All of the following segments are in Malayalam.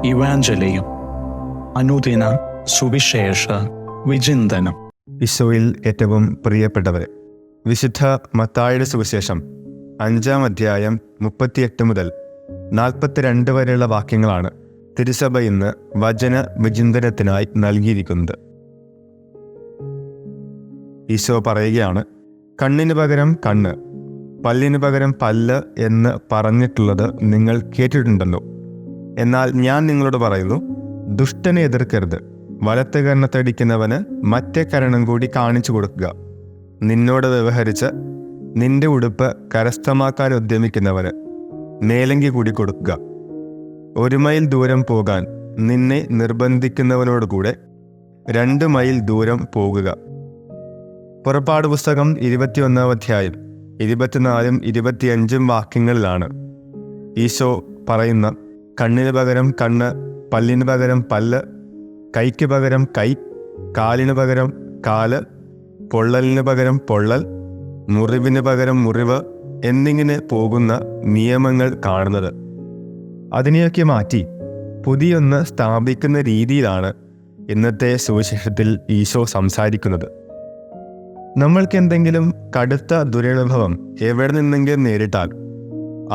ഇവാഞ്ചലിയും അനുദിന സുവിശേഷ വിചിന്തനം. ഈശോയിൽ ഏറ്റവും പ്രിയപ്പെട്ടവരെ, വിശുദ്ധ മത്തായിയുടെ സുവിശേഷം 5-ാം അധ്യായം 38 മുതൽ 42 വരെയുള്ള വാക്യങ്ങളാണ് തിരുസഭ ഇന്ന് വചന വിചിന്തനത്തിനായി നൽകിയിരിക്കുന്നത്. ഈശോ പറയുകയാണ്, കണ്ണിന് പകരം കണ്ണ്, പല്ലിന് പകരം പല്ല് എന്ന് പറഞ്ഞിട്ടുള്ളത് നിങ്ങൾ കേട്ടിട്ടുണ്ടല്ലോ. എന്നാൽ ഞാൻ നിങ്ങളോട് പറയുന്നു, ദുഷ്ടനെ എതിർക്കരുത്. വലത്ത് കരണത്തടിക്കുന്നവന് മറ്റേ കരണം കൂടി കാണിച്ചു കൊടുക്കുക. നിന്നോട് വ്യവഹരിച്ച് നിന്റെ ഉടുപ്പ് കരസ്ഥമാക്കാൻ ഉദ്യമിക്കുന്നവന് മേലങ്കി കൂടി കൊടുക്കുക. 1 മൈൽ ദൂരം പോകാൻ നിന്നെ നിർബന്ധിക്കുന്നവനോടുകൂടെ 2 മൈൽ ദൂരം പോകുക. പുറപ്പാട് പുസ്തകം 21-ാം അധ്യായം 24-ഉം 25-ഉം വാക്യങ്ങളിലാണ് ഈശോ പറയുന്ന കണ്ണിന് പകരം കണ്ണ്, പല്ലിന് പകരം പല്ല്, കൈക്ക് പകരം കൈ, കാലിന് പകരം കാല്, പൊള്ളലിന് പകരം പൊള്ളൽ, മുറിവിന് പകരം മുറിവ് എന്നിങ്ങനെ പോകുന്ന നിയമങ്ങൾ കാണുന്നത്. അതിനെയൊക്കെ മാറ്റി പുതിയൊന്ന് സ്ഥാപിക്കുന്ന രീതിയിലാണ് ഇന്നത്തെ സുവിശേഷത്തിൽ ഈശോ സംസാരിക്കുന്നത്. നമ്മൾക്ക് എന്തെങ്കിലും കടുത്ത ദുരനുഭവം എവിടെ നിന്നെങ്കിലും നേരിട്ടാൽ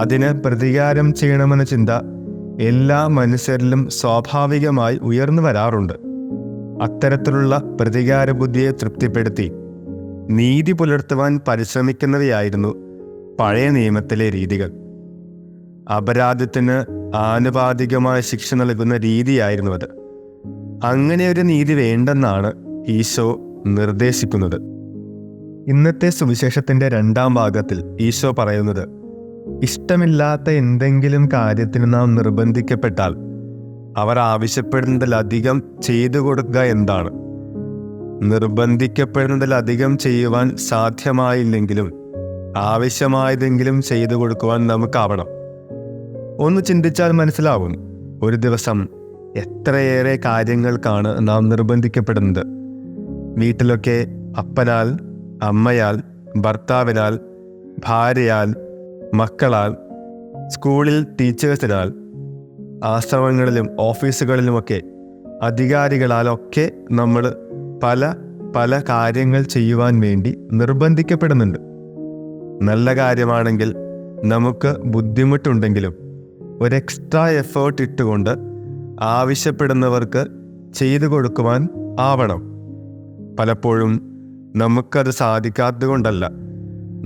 അതിന് പ്രതികാരം ചെയ്യണമെന്ന ചിന്ത എല്ലാ മനുഷ്യരിലും സ്വാഭാവികമായി ഉയർന്നു വരാറുണ്ട്. അത്തരത്തിലുള്ള പ്രതികാര ബുദ്ധിയെ തൃപ്തിപ്പെടുത്തി നീതി പുലർത്തുവാൻ പരിശ്രമിക്കുന്നവയായിരുന്നു പഴയ നിയമത്തിലെ രീതികൾ. അപരാധത്തിന് ആനുപാതികമായ ശിക്ഷ നൽകുന്ന രീതിയായിരുന്നു അത്. അങ്ങനെ ഒരു നീതി വേണ്ടെന്നാണ് ഈശോ നിർദ്ദേശിക്കുന്നത്. ഇന്നത്തെ സുവിശേഷത്തിന്റെ 2-ാം ഭാഗത്തിൽ ഈശോ പറയുന്നത്, ഇഷ്ടമില്ലാത്ത എന്തെങ്കിലും കാര്യത്തിന് നാം നിർബന്ധിക്കപ്പെട്ടാൽ അവർ ആവശ്യപ്പെടുന്നതിലധികം ചെയ്തു കൊടുക്കുക എന്താണ്. നിർബന്ധിക്കപ്പെടുന്നതിലധികം ചെയ്യുവാൻ സാധ്യമായില്ലെങ്കിലും ആവശ്യമായതെങ്കിലും ചെയ്തു കൊടുക്കുവാൻ നമുക്കാവണം. ഒന്ന് ചിന്തിച്ചാൽ മനസ്സിലാവും, ഒരു ദിവസം എത്രയേറെ കാര്യങ്ങൾക്കാണ് നാം നിർബന്ധിക്കപ്പെടുന്നത്. വീട്ടിലൊക്കെ അപ്പനാൽ, അമ്മയാൽ, ഭർത്താവിനാൽ, ഭാര്യയാൽ, മക്കളാൽ, സ്കൂളിൽ ടീച്ചേഴ്സിനാൽ, ആശ്രമങ്ങളിലും ഓഫീസുകളിലുമൊക്കെ അധികാരികളാലൊക്കെ നമ്മൾ പല കാര്യങ്ങൾ ചെയ്യുവാൻ വേണ്ടി നിർബന്ധിക്കപ്പെടുന്നുണ്ട്. നല്ല കാര്യമാണെങ്കിൽ നമുക്ക് ബുദ്ധിമുട്ടുണ്ടെങ്കിലും ഒരു എക്സ്ട്രാ എഫേർട്ട് ഇട്ടുകൊണ്ട് ആവശ്യപ്പെടുന്നവർക്ക് ചെയ്തു കൊടുക്കുവാൻ ആവണം. പലപ്പോഴും നമുക്കത് സാധിക്കാത്തത് കൊണ്ടല്ല,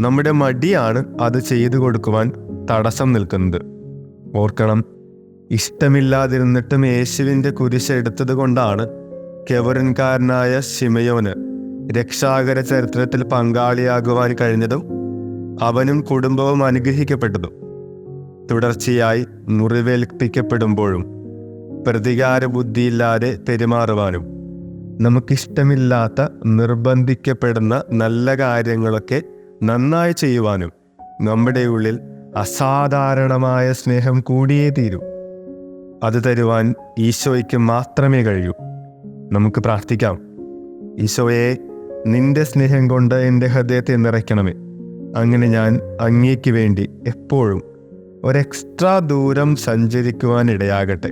നമ്മുടെ മടിയാണ് അത് ചെയ്തു കൊടുക്കുവാൻ തടസ്സം നിൽക്കുന്നത്. ഓർക്കണം, ഇഷ്ടമില്ലാതിരുന്നിട്ടും യേശുവിൻ്റെ കുരിശ് എടുത്തത് കൊണ്ടാണ് കെവറിൻകാരനായ ശിമയോന് രക്ഷാകര ചരിത്രത്തിൽ പങ്കാളിയാകുവാൻ കഴിഞ്ഞതും അവനും കുടുംബവും അനുഗ്രഹിക്കപ്പെട്ടതും. തുടർച്ചയായി മുറിവേൽപ്പിക്കപ്പെടുമ്പോഴും പ്രതികാര ബുദ്ധിയില്ലാതെ പെരുമാറുവാനും നമുക്കിഷ്ടമില്ലാത്ത നിർബന്ധിക്കപ്പെടുന്ന നല്ല കാര്യങ്ങളൊക്കെ നന്നായി ചെയ്യുവാനും നമ്മുടെ ഉള്ളിൽ അസാധാരണമായ സ്നേഹം കൂടിയേ തീരൂ. അത് തരുവാൻ ഈശോയ്ക്ക് മാത്രമേ കഴിയൂ. നമുക്ക് പ്രാർത്ഥിക്കാം. ഈശോയെ, നിന്റെ സ്നേഹം കൊണ്ട് എൻ്റെ ഹൃദയത്തെ നിറയ്ക്കണമേ. അങ്ങനെ ഞാൻ അങ്ങേക്ക് വേണ്ടി എപ്പോഴും ഒരു എക്സ്ട്രാ ദൂരം സഞ്ചരിക്കുവാൻ ഇടയാകട്ടെ.